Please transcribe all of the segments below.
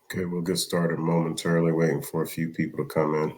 Okay, we'll get started momentarily, waiting for a few people to come in.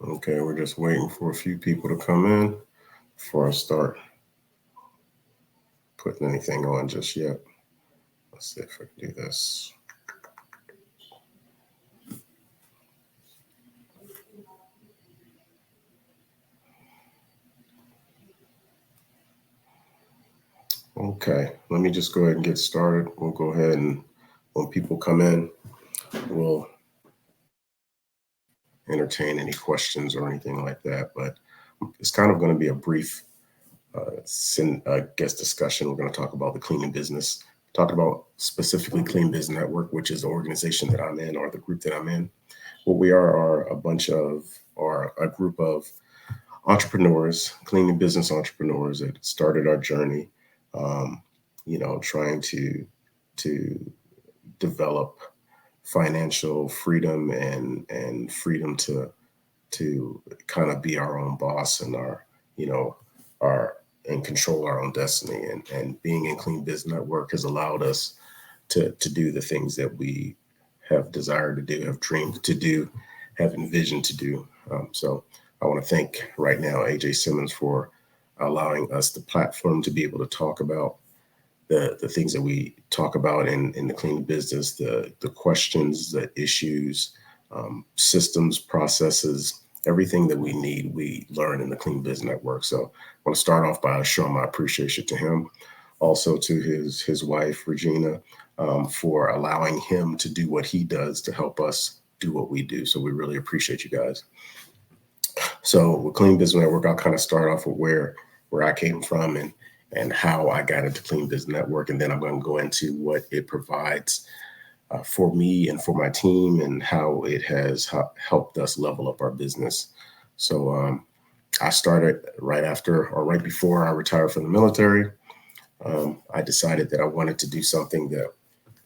Okay, we're just waiting for a few people to come in before I start putting anything on just yet. Let's see if I can do this. Okay, let me just go ahead and get started. We'll go ahead and when people come in, we'll entertain any questions or anything like that. But it's kind of going to be a brief guest discussion. We're going to talk about the cleaning business, talk about specifically Clean Biz Network, which is the organization that I'm in or the group that I'm in. What we are a group of entrepreneurs, cleaning business entrepreneurs that started our journey, trying to develop financial freedom and freedom to kind of be our own boss and our and control our own destiny. And being in Clean Biz Network has allowed us to do the things that we have desired to do, have dreamed to do, have envisioned to do. So I want to thank right now AJ Simmons for allowing us the platform to be able to talk about the things that we talk about in the cleaning business, the questions, the issues, systems, processes, everything that we need, we learn in the Clean Biz Network. So I want to start off by showing my appreciation to him, also to his wife, Regina, for allowing him to do what he does to help us do what we do. So we really appreciate you guys. So with Clean Biz Network, I'll kind of start off with where I came from and how I got into Clean Biz Network. And then I'm going to go into what it provides for me and for my team and how it has helped us level up our business. So I started right before I retired from the military. I decided that I wanted to do something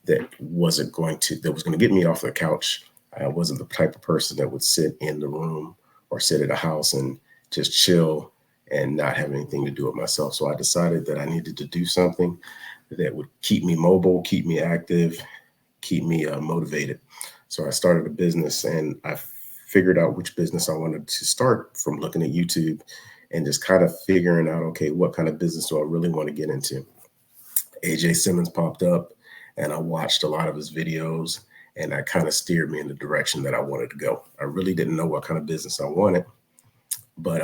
that was going to get me off the couch. I wasn't the type of person that would sit in the room or sit at a house and just chill and not have anything to do with myself. So I decided that I needed to do something that would keep me mobile, keep me active, keep me motivated. So I started a business and I figured out which business I wanted to start from looking at YouTube and just kind of figuring out, okay, what kind of business do I really want to get into? AJ Simmons popped up and I watched a lot of his videos and that kind of steered me in the direction that I wanted to go. I really didn't know what kind of business I wanted, but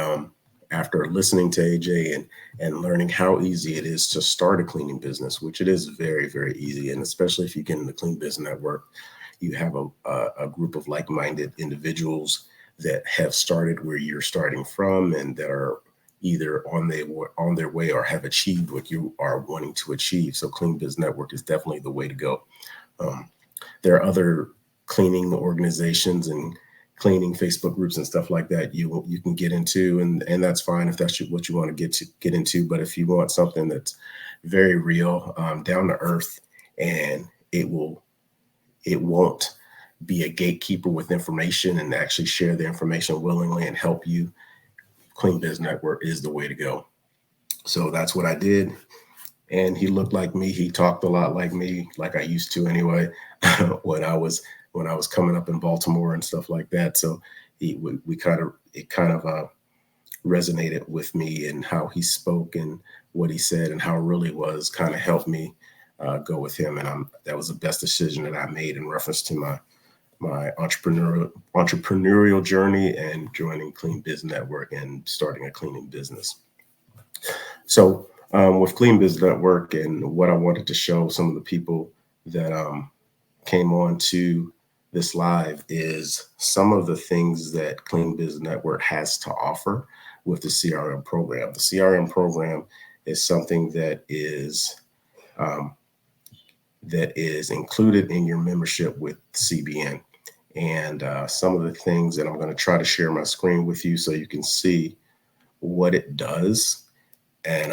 after listening to AJ and learning how easy it is to start a cleaning business, which it is very, very easy. And especially if you get in the Clean Business Network, you have a group of like-minded individuals that have started where you're starting from and that are either on their way or have achieved what you are wanting to achieve. So Clean Business Network is definitely the way to go. There are other cleaning organizations and cleaning Facebook groups and stuff like that you can get into, and that's fine if that's what you want to get into. But if you want something that's very real, down to earth, and it won't be a gatekeeper with information and actually share the information willingly and help you, Clean Biz Network is the way to go. So that's what I did. And he looked like me. He talked a lot like me, like I used to anyway, when I was coming up in Baltimore and stuff like that. So it kind of resonated with me, and how he spoke and what he said and how real he was kind of helped me go with him. And that was the best decision that I made in reference to my entrepreneurial journey and joining Clean Biz Network and starting a cleaning business. So with Clean Biz Network, and what I wanted to show some of the people that came on to this live is some of the things that Clean Biz Network has to offer with the CRM program. The CRM program is something that is included in your membership with CBN. And some of the things that I'm going to try to share my screen with you so you can see what it does, and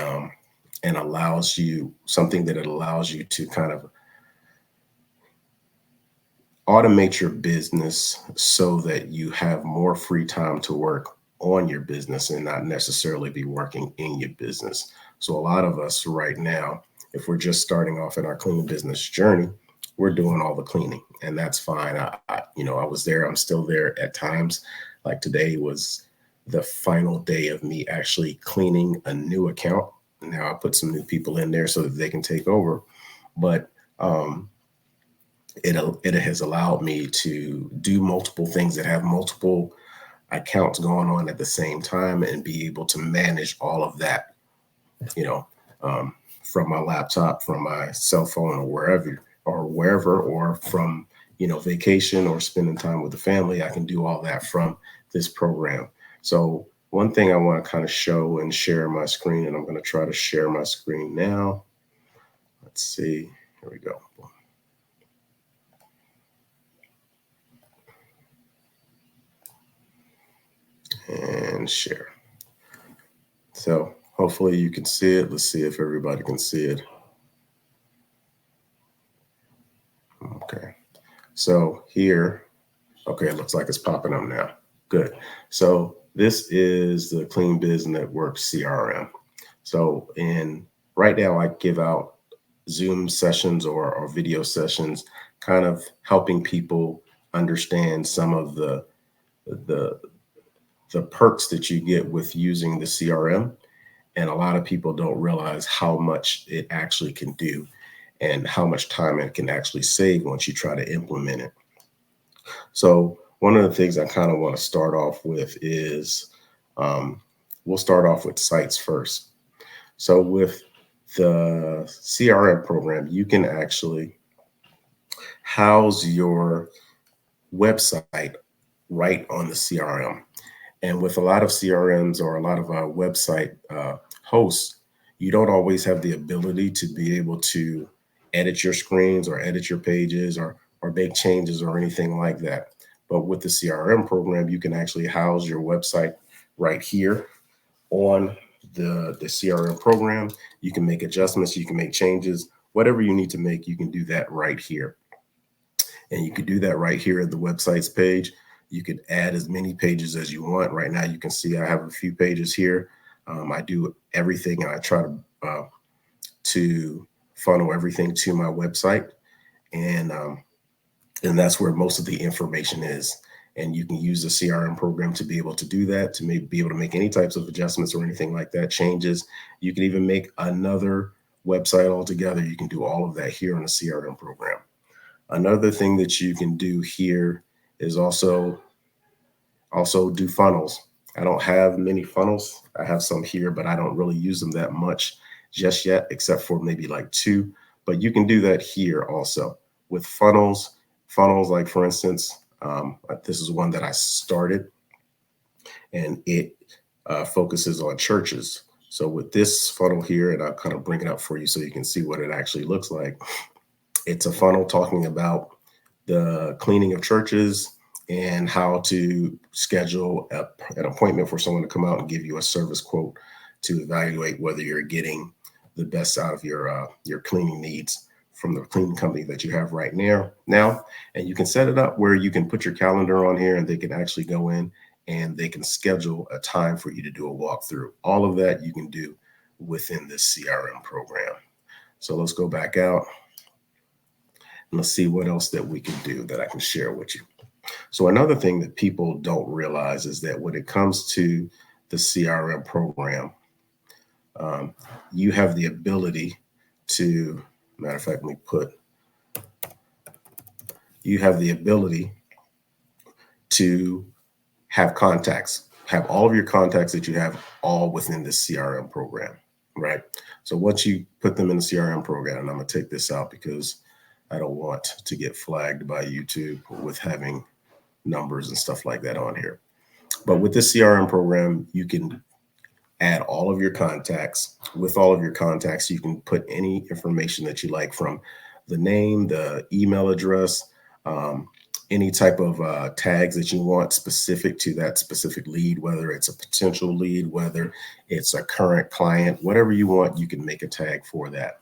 allows you something that it allows you to kind of automate your business so that you have more free time to work on your business and not necessarily be working in your business. So a lot of us right now, if we're just starting off in our cleaning business journey, we're doing all the cleaning, and that's fine. I was there. I'm still there at times. Like today was the final day of me actually cleaning a new account. Now I put some new people in there so that they can take over, but it has allowed me to do multiple things that have multiple accounts going on at the same time and be able to manage all of that, from my laptop, from my cell phone, or from, vacation or spending time with the family. I can do all that from this program. So one thing I want to kind of show and share my screen, and I'm going to try to share my screen now. Let's see. Here we go. And share. So hopefully you can see it. Let's see if everybody can see it. Okay. So here, okay, it looks like it's popping up now. Good. So this is the Clean Biz Network CRM. So right now I give out Zoom sessions or video sessions, kind of helping people understand some of the perks that you get with using the CRM. And a lot of people don't realize how much it actually can do and how much time it can actually save once you try to implement it. So one of the things I kind of want to start off with is, we'll start off with sites first. So with the CRM program, you can actually house your website right on the CRM. And with a lot of CRMs or a lot of website hosts, you don't always have the ability to be able to edit your screens or edit your pages or make changes or anything like that. But with the CRM program, you can actually house your website right here on the CRM program. You can make adjustments, you can make changes, whatever you need to make, you can do that right here. And you can do that right here at the website's page. You could add as many pages as you want. Right now, you can see I have a few pages here. I do everything, and I try to funnel everything to my website, and that's where most of the information is. And you can use the CRM program to be able to do that, to be able to make any types of adjustments or anything like that, changes. You can even make another website altogether. You can do all of that here in the CRM program. Another thing that you can do here is also do funnels. I don't have many funnels. I have some here, but I don't really use them that much just yet, except for maybe like 2. But you can do that here also with funnels. Funnels, like for instance, this is one that I started, and it focuses on churches. So with this funnel here, and I'll kind of bring it up for you so you can see what it actually looks like. It's a funnel talking about the cleaning of churches and how to schedule an appointment for someone to come out and give you a service quote to evaluate whether you're getting the best out of your cleaning needs from the cleaning company that you have right now. And you can set it up where you can put your calendar on here, and they can actually go in and they can schedule a time for you to do a walkthrough. All of that you can do within this CRM program. So let's go back out and let's see what else that we can do that I can share with you. So another thing that people don't realize is that when it comes to the CRM program, you have the ability to, matter of fact, you have the ability to have contacts, have all of your contacts that you have all within the CRM program, right? So once you put them in the CRM program, and I'm going to take this out because I don't want to get flagged by YouTube with having numbers and stuff like that on here. But with this CRM program, you can add all of your contacts. With all of your contacts, you can put any information that you like, from the name, the email address, any type of tags that you want specific to that specific lead, whether it's a potential lead, whether it's a current client, whatever you want, you can make a tag for that.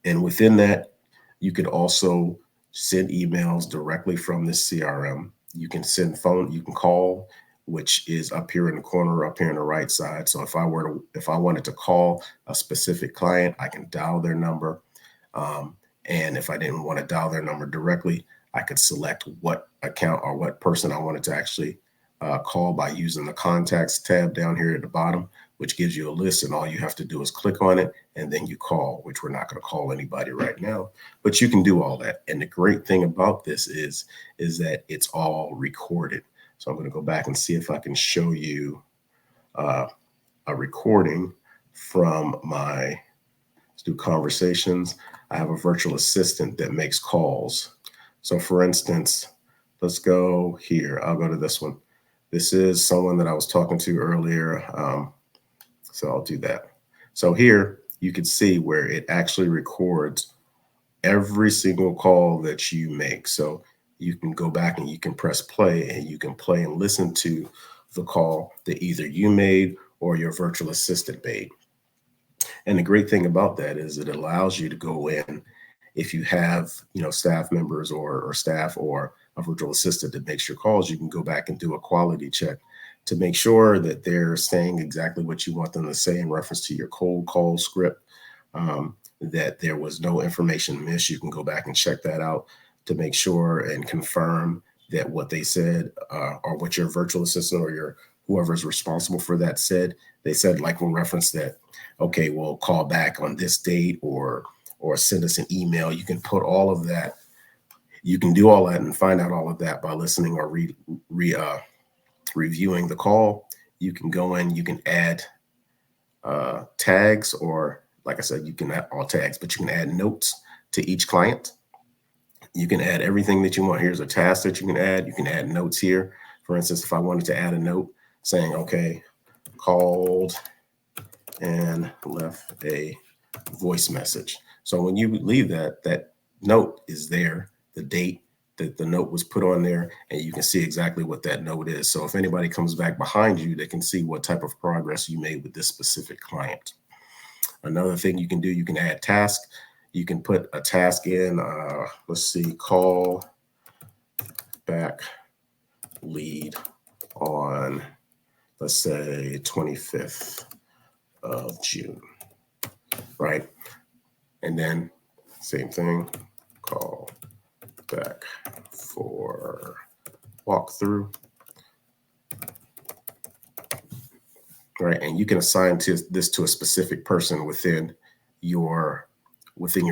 And within that, you could also send emails directly from this CRM. You can send phone, you can call, which is up here in the corner, up here on the right side. So if I wanted to call a specific client, I can dial their number. And if I didn't want to dial their number directly, I could select what account or what person I wanted to actually call by using the contacts tab down here at the bottom, which gives you a list, and all you have to do is click on it and then you call, which we're not going to call anybody right now, but you can do all that. And the great thing about this is that it's all recorded. So I'm going to go back and see if I can show you a recording from let's do conversations. I have a virtual assistant that makes calls. So for instance, let's go here. I'll go to this one. This is someone that I was talking to earlier. So I'll do that. So here you can see where it actually records every single call that you make. So you can go back and you can press play, and you can play and listen to the call that either you made or your virtual assistant made. And the great thing about that is it allows you to go in, if you have, staff members or staff or a virtual assistant that makes your calls, you can go back and do a quality check to make sure that they're saying exactly what you want them to say in reference to your cold call script, that there was no information missed. You can go back and check that out to make sure and confirm that what they said, or what your virtual assistant or your whoever's responsible for that said. They said, like, in reference that, okay, we'll call back on this date, or send us an email. You can put all of that. You can do all that and find out all of that by listening or reviewing the call. You can go in, you can add tags, or like I said, you can add all tags, but you can add notes to each client. You can add everything that you want. Here's a task that you can add. You can add notes here. For instance, if I wanted to add a note saying, okay, called and left a voice message. So when you leave that note is there, the date that the note was put on there, and you can see exactly what that note is. So if anybody comes back behind you, they can see what type of progress you made with this specific client. Another thing you can do, you can add tasks. You can put a task in, let's see, call back lead on, let's say, 25th of June, right? And then same thing, call back for walkthrough, right? And you can assign this to a specific person within your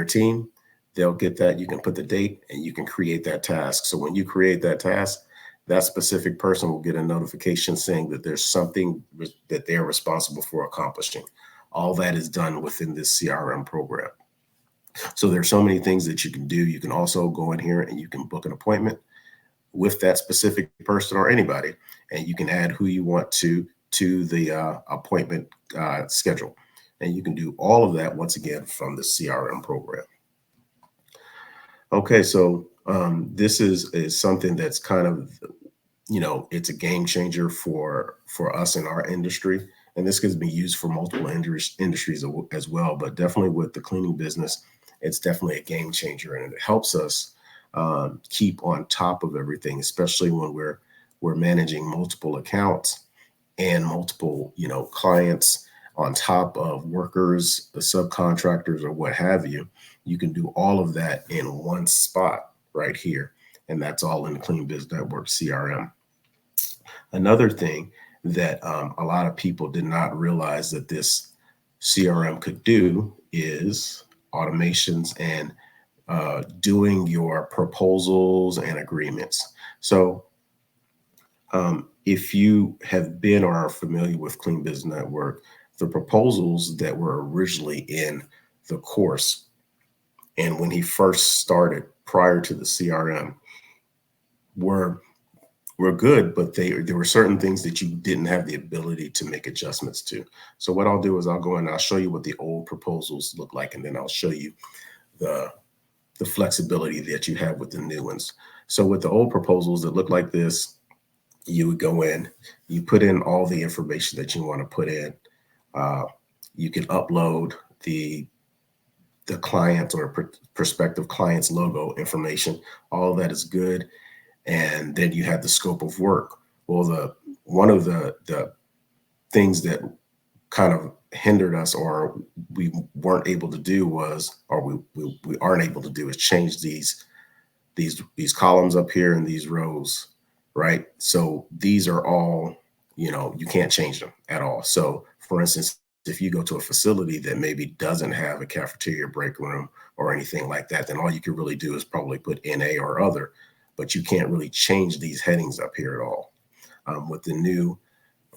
team. They'll get that. You can put the date and you can create that task. So when you create that task, that specific person will get a notification saying that there's something that they're responsible for accomplishing. All that is done within this CRM program. So there's so many things that you can do. You can also go in here and you can book an appointment with that specific person or anybody, and you can add who you want to the appointment schedule. And you can do all of that once again from the CRM program. Okay, so this is something that's kind of, it's a game changer for us in our industry. And this can be used for multiple industries as well, but definitely with the cleaning business, it's definitely a game changer, and it helps us keep on top of everything, especially when we're managing multiple accounts and multiple, clients on top of workers, the subcontractors, or what have you. You can do all of that in one spot right here, and that's all in the Clean Biz Network CRM. Another thing that a lot of people did not realize that this CRM could do is automations and doing your proposals and agreements. So if you have been or are familiar with Clean Biz Network, the proposals that were originally in the course and when he first started prior to the CRM were good, but there were certain things that you didn't have the ability to make adjustments to. So what I'll do is I'll go in and I'll show you what the old proposals look like, and then I'll show you the flexibility that you have with the new ones. So with the old proposals that look like this, you would go in, you put in all the information that you want to put in. You can upload the client or prospective client's logo information. All of that is good. And then you have the scope of work. Well, one of the things that kind of hindered us, or we weren't able to do was, or we aren't able to do, is change these columns up here and these rows, right? So these are all, you can't change them at all. So for instance, if you go to a facility that maybe doesn't have a cafeteria, break room, or anything like that, then all you can really do is probably put NA or other, but you can't really change these headings up here at all. With the new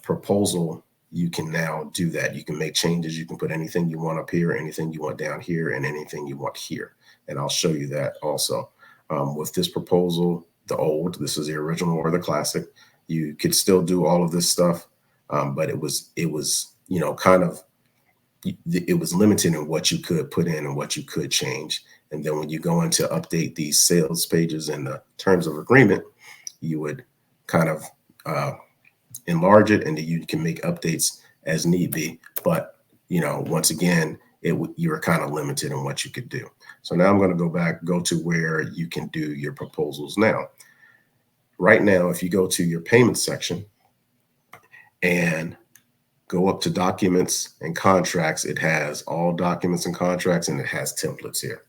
proposal, you can now do that. You can make changes. You can put anything you want up here, anything you want down here, and anything you want here. And I'll show you that also. With this proposal, this is the original or the classic, you could still do all of this stuff, but it was kind of, it was limited in what you could put in and what you could change. And then when you go in to update these sales pages and the terms of agreement, you would kind of enlarge it, and then you can make updates as need be. But, once again, you were kind of limited in what you could do. So now I'm going to go to where you can do your proposals now. Right now, if you go to your payment section and go up to documents and contracts, it has all documents and contracts, and it has templates here.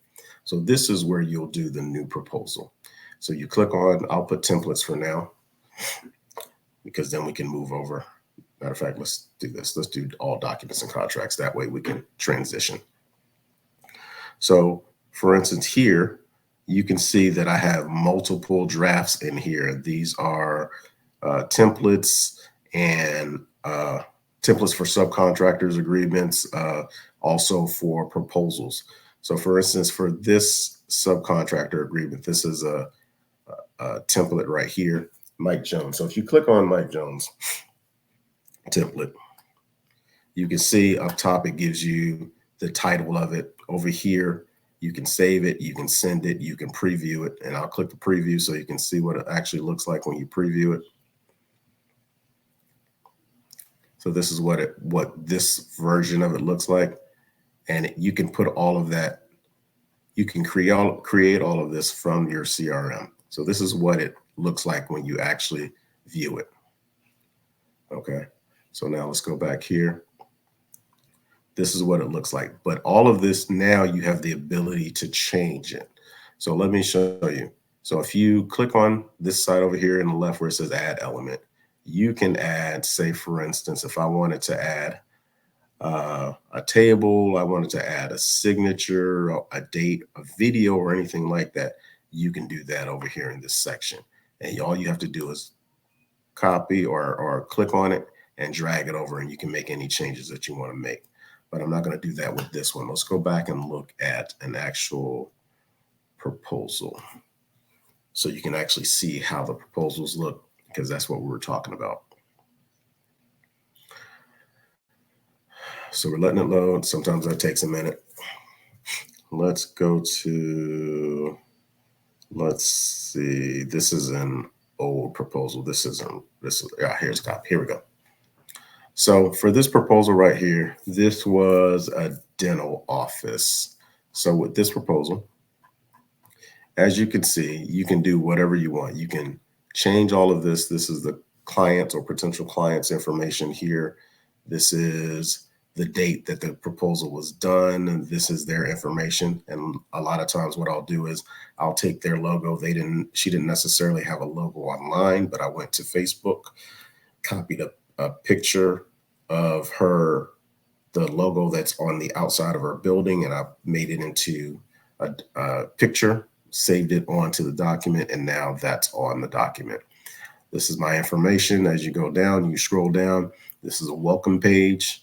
So this is where you'll do the new proposal. So you click on, I'll put templates for now, because then we can move over. Matter of fact, let's do this. Let's do all documents and contracts. That way we can transition. So for instance, here, you can see that I have multiple drafts in here. These are templates and templates for subcontractors agreements, also for proposals. So for instance, for this subcontractor agreement, this is a template right here, Mike Jones. So if you click on Mike Jones template, you can see up top, it gives you the title of it. Over here, you can save it, you can send it, you can preview it. And I'll click the preview so you can see what it actually looks like when you preview it. So this is what this version of it looks like. And you can put all of that, you can create all of this from your CRM. So this is what it looks like when you actually view it. Okay, so now let's go back here. This is what it looks like. But all of this, now you have the ability to change it. So let me show you. So if you click on this side over here in the left where it says add element, you can add, say, for instance, if I wanted to add a table, I wanted to add a signature, a date, a video, or anything like that, you can do that over here in this section. And all you have to do is copy or click on it and drag it over, and you can make any changes that you want to make. But I'm not going to do that with this one. Let's go back and look at an actual proposal so you can actually see how the proposals look, because that's what we were talking about. So we're letting it load. Sometimes that takes a minute. Let's go to, let's see, this is an old proposal. Here's a copy. Here we go. So for this proposal right here, this was a dental office. So with this proposal, as you can see, you can do whatever you want. You can change all of this. This is the client or potential client's information here. This is the date that the proposal was done, and this is their information. And a lot of times what I'll do is I'll take their logo. She didn't necessarily have a logo online, but I went to Facebook, copied a picture of the logo that's on the outside of her building, and I made it into a picture, saved it onto the document, and now that's on the document. This is my information. As you go down, you scroll down, this is a welcome page.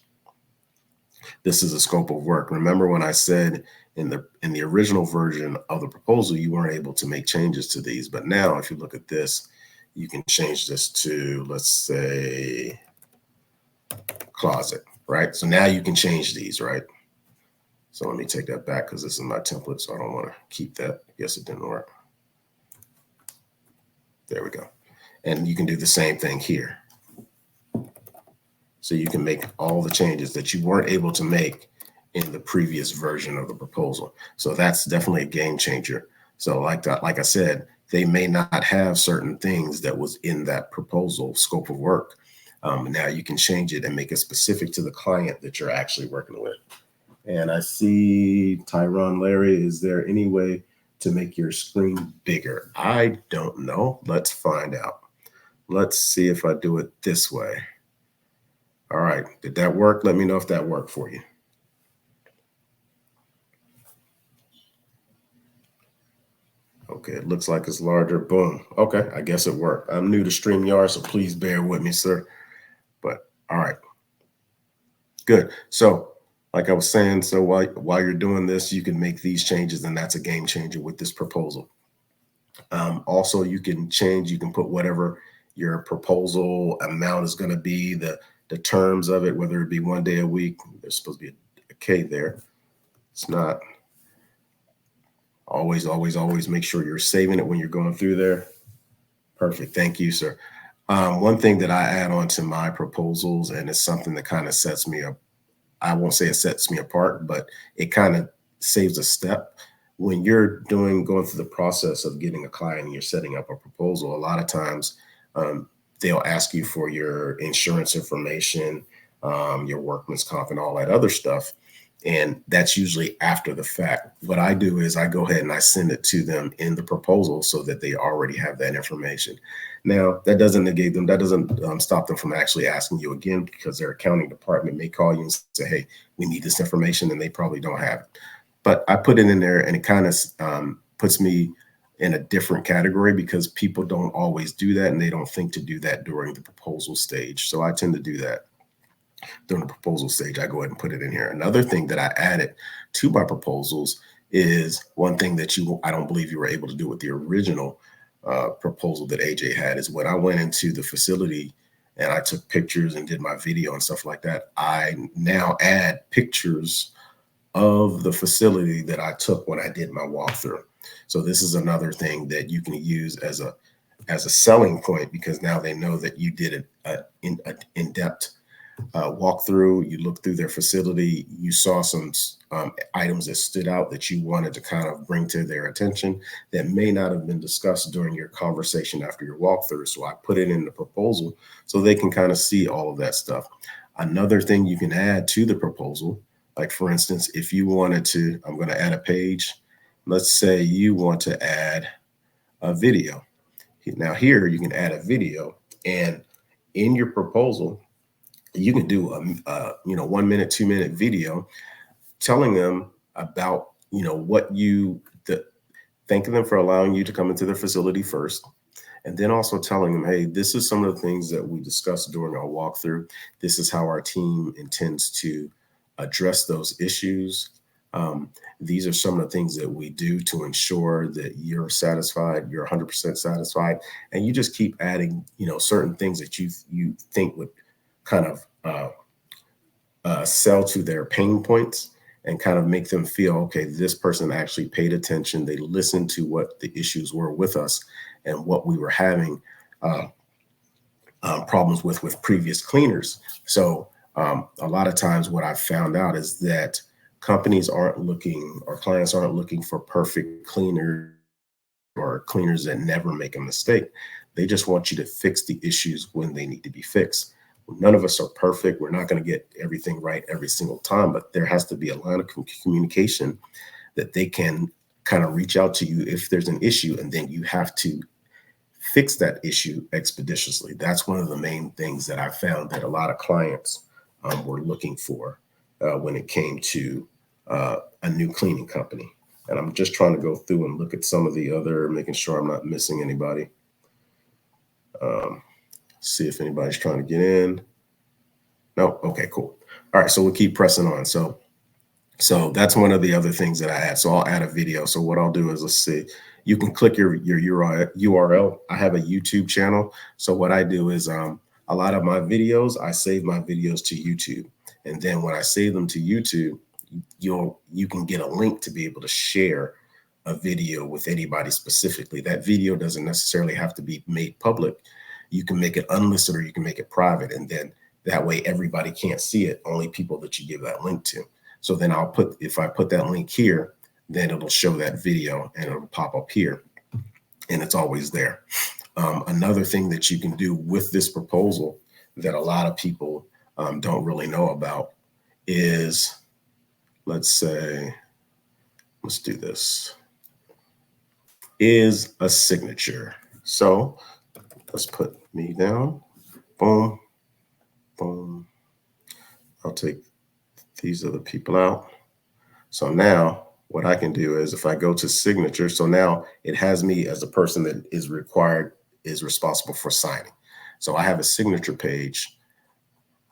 This is a scope of work. Remember when I said in the original version of the proposal, you weren't able to make changes to these, but now if you look at this, you can change this to, let's say, closet, right? So now you can change these, right? So let me take that back because this is my template, so I don't want to keep that. I guess it didn't work. There we go. And you can do the same thing here. So you can make all the changes that you weren't able to make in the previous version of the proposal. So that's definitely a game changer. So like I said, they may not have certain things that was in that proposal scope of work. Now you can change it and make it specific to the client that you're actually working with. And I see Tyron Larry, is there any way to make your screen bigger? I don't know. Let's find out. Let's see if I do it this way. All right, did that work? Let me know if that worked for you. Okay, it looks like it's larger. Boom. Okay, I guess it worked. I'm new to StreamYard, so please bear with me, sir. But all right, good. So like I was saying, so while you're doing this, you can make these changes, and that's a game changer with this proposal. Also, you can put whatever your proposal amount is going to be, the terms of it, whether it be 1 day a week. There's supposed to be a K there. It's not. Always make sure you're saving it when you're going through there. Perfect. Thank you, sir. One thing that I add on to my proposals, and it's something that kind of sets me up. I won't say it sets me apart, but it kind of saves a step. When you're going through the process of getting a client and you're setting up a proposal, a lot of times they'll ask you for your insurance information, your workman's comp, and all that other stuff. And that's usually after the fact. What I do is I go ahead and I send it to them in the proposal so that they already have that information. Now, that doesn't negate them. That doesn't stop them from actually asking you again, because their accounting department may call you and say, hey, we need this information, and they probably don't have it. But I put it in there, and it kind of puts me in a different category, because people don't always do that, and they don't think to do that during the proposal stage. So I tend to do that during the proposal stage. I go ahead and put it in here. Another thing that I added to my proposals is one thing that I don't believe you were able to do with the original proposal that AJ had, is when I went into the facility and I took pictures and did my video and stuff like that, I now add pictures of the facility that I took when I did my walkthrough. So this is another thing that you can use as a selling point, because now they know that you did an in-depth walkthrough. You looked through their facility, you saw some items that stood out that you wanted to kind of bring to their attention that may not have been discussed during your conversation after your walkthrough. So I put it in the proposal so they can kind of see all of that stuff. Another thing you can add to the proposal, like for instance, if you wanted to, I'm going to add a page. Let's say you want to add a video. Now here you can add a video, and in your proposal, you can do a 1 minute, 2 minute video telling them about, thanking them for allowing you to come into their facility first, And then also telling them, hey, this is some of the things that we discussed during our walkthrough. This is how our team intends to address those issues. These are some of the things that we do to ensure that you're satisfied, you're 100% satisfied, and you just keep adding, certain things that you think would kind of sell to their pain points and kind of make them feel, okay, this person actually paid attention. They listened to what the issues were with us and what we were having problems with previous cleaners. So a lot of times what I've found out is that companies aren't looking, or clients aren't looking for perfect cleaners or cleaners that never make a mistake. They just want you to fix the issues when they need to be fixed. None of us are perfect. We're not going to get everything right every single time, but there has to be a line of communication that they can kind of reach out to you if there's an issue, and then you have to fix that issue expeditiously. That's one of the main things that I found that a lot of clients were looking for when it came to a new cleaning company. And I'm just trying to go through and look at some of the other, making sure I'm not missing anybody. See if anybody's trying to get in. No, okay, cool. All right, so we'll keep pressing on. So that's one of the other things that I add. So I'll add a video. So what I'll do is, let's see, you can click your URL. I have a YouTube channel. So what I do is a lot of my videos, I save my videos to YouTube. And then when I save them to YouTube, you can get a link to be able to share a video with anybody specifically. That video doesn't necessarily have to be made public. You can make it unlisted or you can make it private. And then that way everybody can't see it, only people that you give that link to. So then if I put that link here, then it'll show that video and it'll pop up here and it's always there. Another thing that you can do with this proposal that a lot of people don't really know about is, let's do this, is a signature. So let's put me down. Boom, boom. I'll take these other people out. So now what I can do is if I go to signature, so now it has me as a person that is responsible for signing. So I have a signature page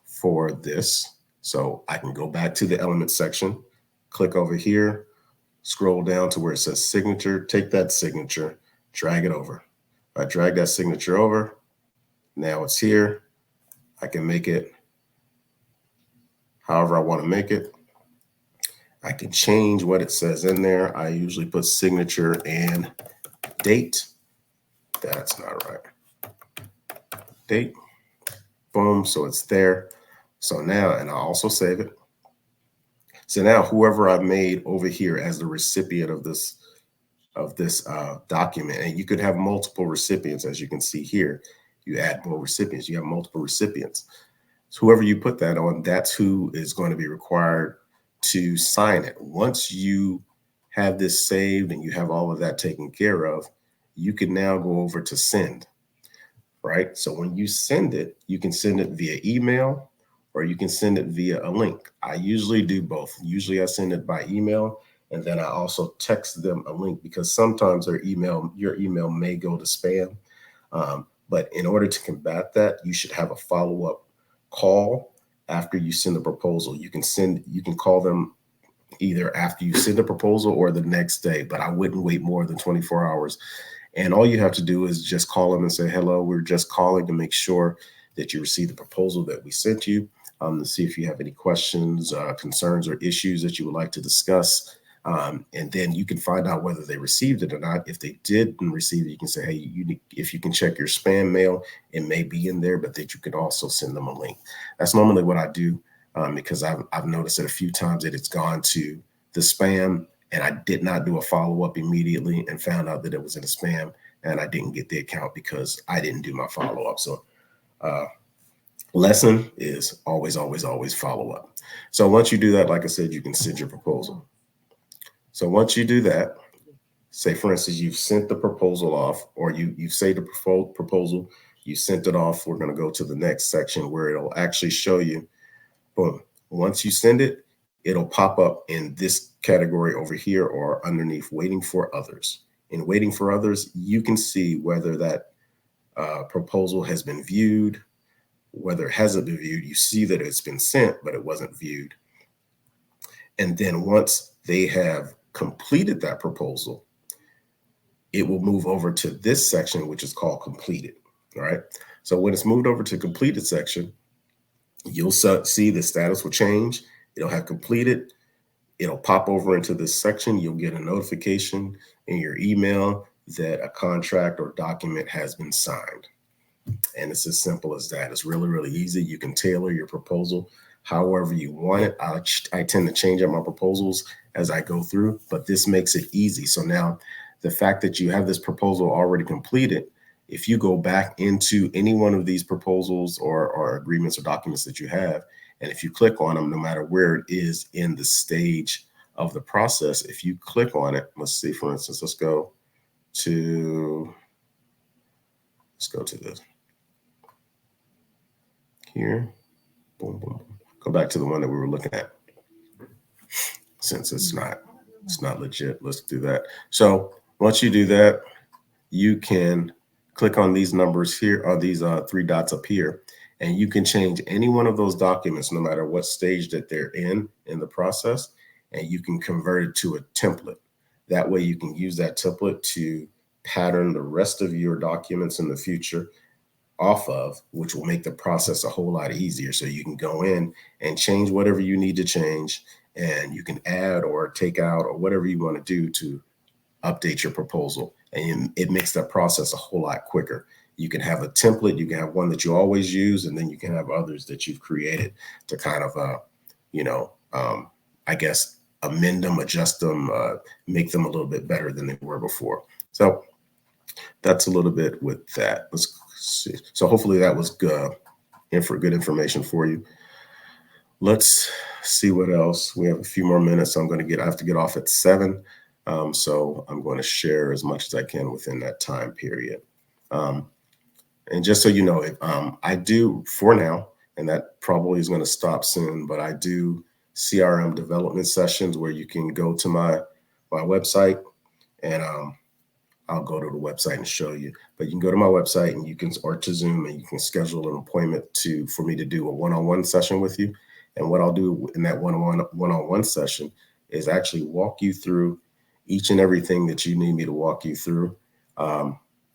for this. So I can go back to the element section, click over here, scroll down to where it says signature, take that signature, drag it over. I drag that signature over. Now it's here. I can make it however I want to make it. I can change what it says in there. I usually put signature and date. That's not right. Date. Boom. So it's there. So now, and I'll also save it. So now whoever I made over here as the recipient of this document, and you could have multiple recipients, as you can see here. You add more recipients, you have multiple recipients. So whoever you put that on, that's who is going to be required to sign it. Once you have this saved and you have all of that taken care of, you can now go over to send, right? So when you send it, you can send it via email or you can send it via a link. I usually do both. Usually I send it by email, and then I also text them a link because sometimes your email may go to spam. But in order to combat that, you should have a follow-up call after you send the proposal. You can call them either after you send the proposal or the next day, but I wouldn't wait more than 24 hours. And all you have to do is just call them and say, hello, we're just calling to make sure that you received the proposal that we sent you, to see if you have any questions, concerns, or issues that you would like to discuss. And then you can find out whether they received it or not. If they didn't receive it, you can say, hey, if you can check your spam mail, it may be in there, but that you could also send them a link. That's normally what I do, because I've noticed it a few times that it's gone to the spam and I did not do a follow-up immediately and found out that it was in a spam and I didn't get the account because I didn't do my follow-up. So lesson is always, always, always follow up. So once you do that, like I said, you can send your proposal. So once you do that, say, for instance, you've sent the proposal off, or you've saved the proposal, you sent it off. We're going to go to the next section where it'll actually show you, boom. Once you send it, it'll pop up in this category over here or underneath waiting for others. In waiting for others, you can see whether that proposal has been viewed. Whether it hasn't been viewed, you see that it's been sent, but it wasn't viewed. And then once they have completed that proposal, it will move over to this section, which is called completed. All right. So when it's moved over to completed section, you'll see the status will change. It'll have completed. It'll pop over into this section. You'll get a notification in your email that a contract or document has been signed. And it's as simple as that. It's really, really easy. You can tailor your proposal however you want it. I tend to change up my proposals as I go through, but this makes it easy. So now the fact that you have this proposal already completed, if you go back into any one of these proposals or agreements or documents that you have, and if you click on them, no matter where it is in the stage of the process, if you click on it, let's see, for instance, let's go to this here. Boom, boom, boom. Go back to the one that we were looking at. Since it's not legit, let's do that. So once you do that, you can click on these numbers here, or these three dots up here, and you can change any one of those documents, no matter what stage that they're in the process, and you can convert it to a template. That way you can use that template to pattern the rest of your documents in the future off of, which will make the process a whole lot easier. So you can go in and change whatever you need to change, and you can add or take out or whatever you want to do to update your proposal. And it makes that process a whole lot quicker. You can have a template, you can have one that you always use, and then you can have others that you've created to kind of, I guess, amend them, adjust them, make them a little bit better than they were before. So that's a little bit with that. Let's see. So hopefully that was good information for you. Let's see what else. We have a few more minutes. I have to get off at 7. So I'm going to share as much as I can within that time period. And just so you know, I do for now, and that probably is going to stop soon, but I do CRM development sessions where you can go to my website, and I'll go to the website and show you. But you can go to my website and or to Zoom, and you can schedule an appointment for me to do a one-on-one session with you. And what I'll do in that one-on-one session is actually walk you through each and everything that you need me to walk you through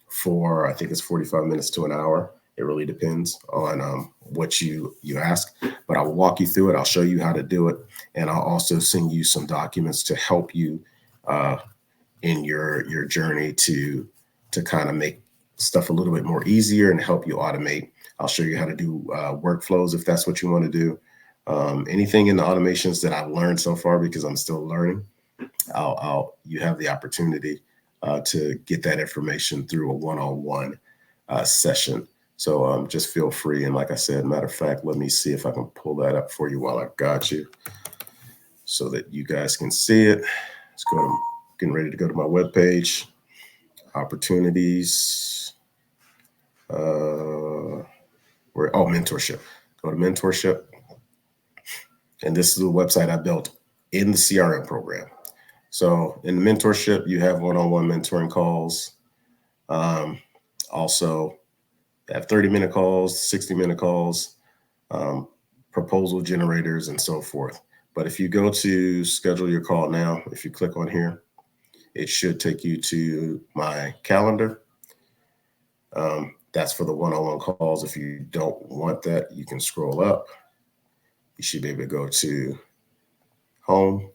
for, I think it's 45 minutes to an hour. It really depends on what you ask, but I will walk you through it. I'll show you how to do it. And I'll also send you some documents to help you in your journey to kind of make stuff a little bit more easier and help you automate. I'll show you how to do workflows if that's what you want to do. Anything in the automations that I've learned so far, because I'm still learning, you have the opportunity to get that information through a one-on-one session. So just feel free. And like I said, matter of fact, let me see if I can pull that up for you while I've got you so that you guys can see it. Let's go. Getting ready to go to my webpage. Opportunities. Mentorship. Go to mentorship. And this is the website I built in the CRM program. So in the mentorship, you have one-on-one mentoring calls. Also, have 30-minute calls, 60-minute calls, proposal generators, and so forth. But if you go to schedule your call now, if you click on here, it should take you to my calendar. That's for the one-on-one calls. If you don't want that, you can scroll up. You should be able to go to home,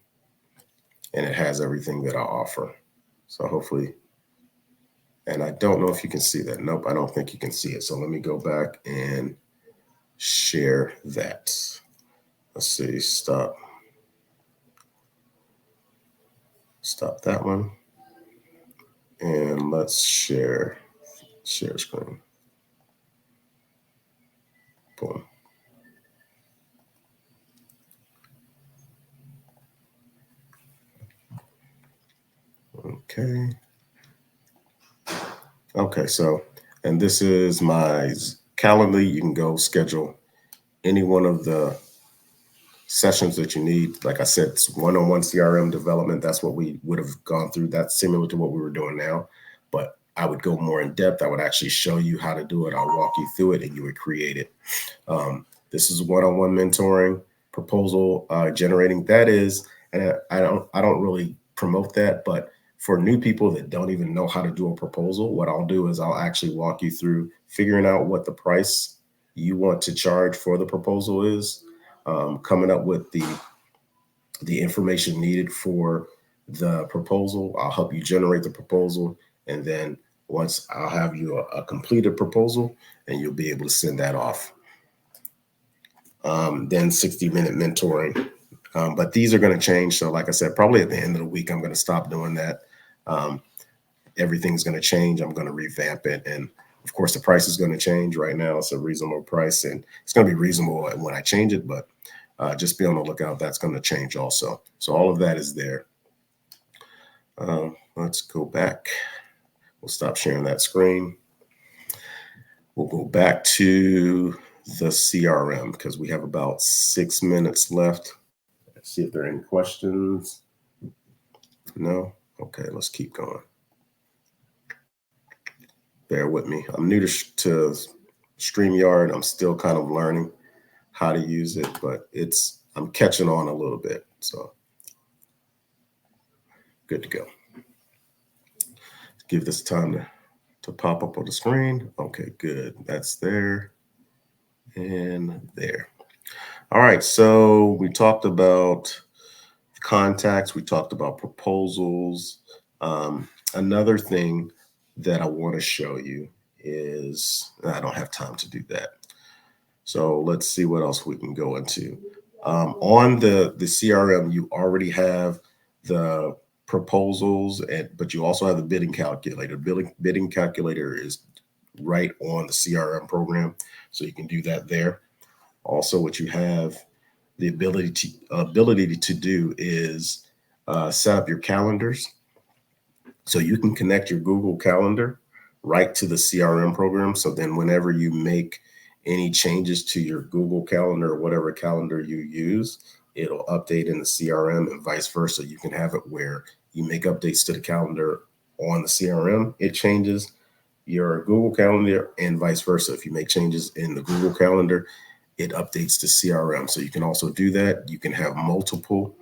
and it has everything that I offer. So hopefully, and I don't know if you can see that. Nope, I don't think you can see it. So let me go back and share that. Let's see, stop that one. And let's share screen. Boom. Okay, so, and this is my calendar. You can go schedule any one of the sessions that you need. Like I said, it's one-on-one CRM development. That's what we would have gone through. That's similar to what we were doing now. But I would go more in depth. I would actually show you how to do it. I'll walk you through it and you would create it. This is one-on-one mentoring, proposal generating. That is, and I don't really promote that, but for new people that don't even know how to do a proposal, what I'll do is I'll actually walk you through figuring out what the price you want to charge for the proposal is, coming up with the information needed for the proposal. I'll help you generate the proposal. And then once I'll have you a completed proposal and you'll be able to send that off. Then 60-minute mentoring. But these are going to change. So like I said, probably at the end of the week, I'm going to stop doing that. Everything's going to change. I'm going to revamp it. And of course, the price is going to change. Right now, it's a reasonable price, and it's going to be reasonable when I change it. But just be on the lookout. That's going to change also. So all of that is there. Let's go back. We'll stop sharing that screen. We'll go back to the CRM because we have about 6 minutes left. Let's see if there are any questions. No? Okay, let's keep going. Bear with me. I'm new to StreamYard. I'm still kind of learning how to use it, but I'm catching on a little bit. So good to go. Give this time to pop up on the screen. Okay, good. That's there and there. All right, so we talked about contacts. We talked about proposals. Another thing that I want to show you is, I don't have time to do that. So let's see what else we can go into. On the CRM, you already have the proposals, but you also have the bidding calculator. Bidding calculator is right on the CRM program, so you can do that there. Also, what you have the ability to do is set up your calendars. So you can connect your Google Calendar right to the CRM program. So then whenever you make any changes to your Google Calendar or whatever calendar you use, it'll update in the CRM and vice versa. You can have it where you make updates to the calendar on the CRM. It changes your Google Calendar and vice versa. If you make changes in the Google Calendar, it updates to CRM. So you can also do that. You can have multiple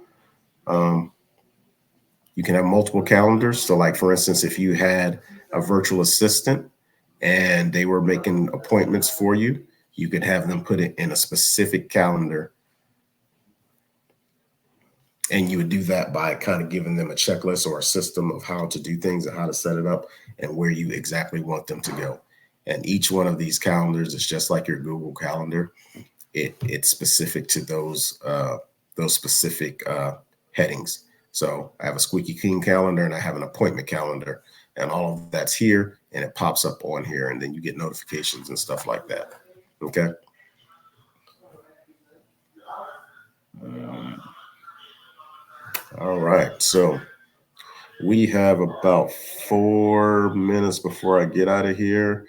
calendars. So like, for instance, if you had a virtual assistant and they were making appointments for you, you could have them put it in a specific calendar. And you would do that by kind of giving them a checklist or a system of how to do things and how to set it up and where you exactly want them to go. And each one of these calendars is just like your Google Calendar. It's specific to those specific headings. So I have a squeaky clean calendar and I have an appointment calendar, and all of that's here and it pops up on here, and then you get notifications and stuff like that. Okay. All right. So we have about 4 minutes before I get out of here.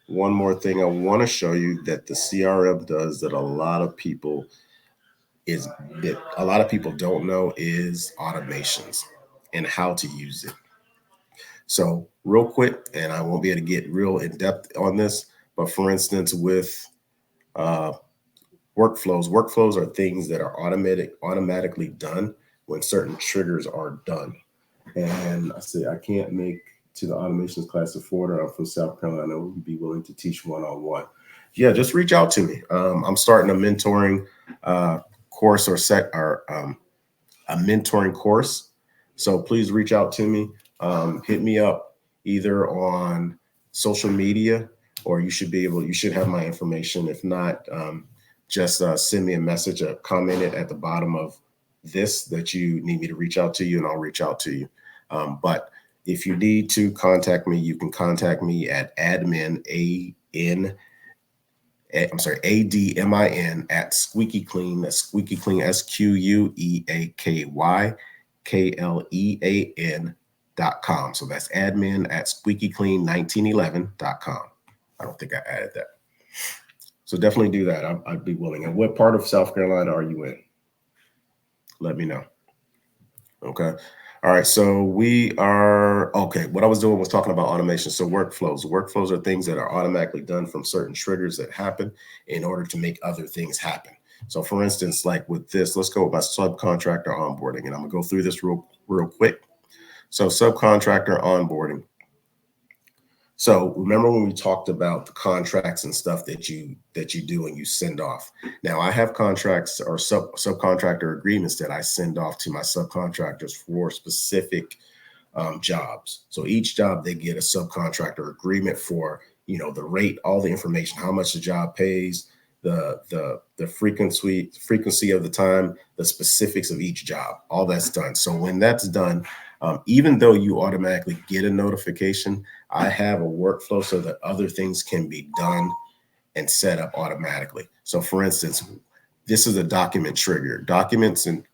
One more thing I want to show you that the CRM does that a lot of people don't know is automations and how to use it. So real quick, and I won't be able to get real in depth on this, but for instance, with workflows are things that are automatically done when certain triggers are done. And I say, I can't make to the automations class of Florida. I'm from South Carolina. Would be willing to teach one-on-one. Yeah, just reach out to me. I'm starting a mentoring course a mentoring course. So please reach out to me. Hit me up either on social media, or you should have my information. If not, just send me a message, comment it at the bottom of this that you need me to reach out to you, and I'll reach out to you. But if you need to contact me, you can contact me at admin, ADMIN at Squeaky Clean. That's Squeaky Clean, SQUEAKYKLEAN.com. So that's admin at squeakyclean1911.com. I don't think I added that. So definitely do that. I'd be willing. And what part of South Carolina are you in? Let me know. Okay. All right, so we are okay. What I was doing was talking about automation. So workflows. Workflows are things that are automatically done from certain triggers that happen in order to make other things happen. So for instance, like with this, let's go with my subcontractor onboarding, and I'm gonna go through this real quick. So subcontractor onboarding. So remember when we talked about the contracts and stuff that you do and you send off. Now I have contracts or subcontractor agreements that I send off to my subcontractors for specific jobs. So each job they get a subcontractor agreement for, you know, the rate, all the information, how much the job pays, the frequency of the time, the specifics of each job, all that's done. So when that's done, even though you automatically get a notification, I have a workflow so that other things can be done and set up automatically. So for instance, this is a document trigger, documents and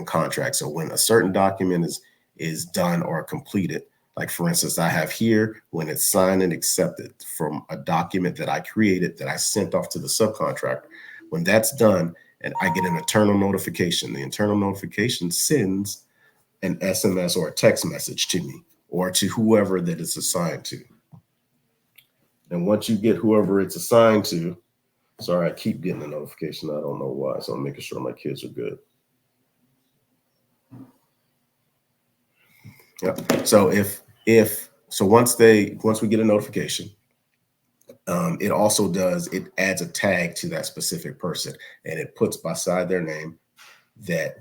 contracts. So when a certain document is done or completed, like for instance, I have here when it's signed and accepted from a document that I created that I sent off to the subcontractor. When that's done, and I get an internal notification, the internal notification sends an SMS or a text message to me or to whoever that it's assigned to. And once you get whoever it's assigned to, sorry, I keep getting a notification. I don't know why. So I'm making sure my kids are good. Yeah. So once we get a notification, it also it adds a tag to that specific person, and it puts beside their name that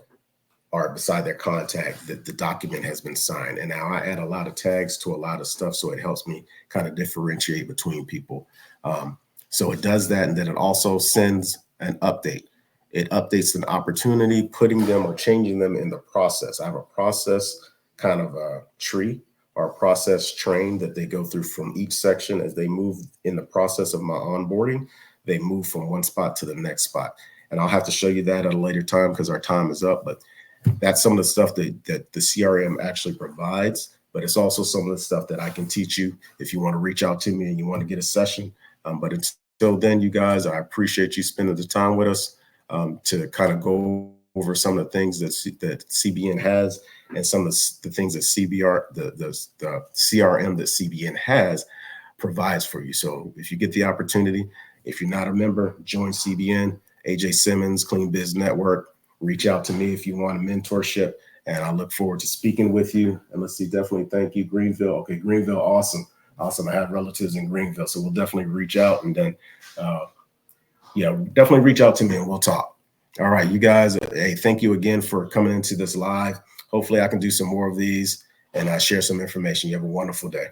or beside their contact that the document has been signed. And now I add a lot of tags to a lot of stuff, so it helps me kind of differentiate between people. So it does that, and then it also sends an update. It updates an opportunity, putting them or changing them in the process. I have a process kind of a tree or a process train that they go through from each section as they move in the process of my onboarding. They move from one spot to the next spot. And I'll have to show you that at a later time because our time is up. But that's some of the stuff that the CRM actually provides, but it's also some of the stuff that I can teach you if you want to reach out to me and you want to get a session. But until then, you guys, I appreciate you spending the time with us to kind of go over some of the things that CBN has and some of the things that the CRM that CBN has provides for you. So if you get the opportunity, if you're not a member, join CBN, AJ Simmons, Clean Biz Network. Reach out to me if you want a mentorship, and I look forward to speaking with you. And let's see, definitely thank you, Greenville. Okay, Greenville, awesome. I have relatives in Greenville, so we'll definitely reach out, and then, definitely reach out to me and we'll talk. All right, you guys, hey, thank you again for coming into this live. Hopefully I can do some more of these and share some information. You have a wonderful day.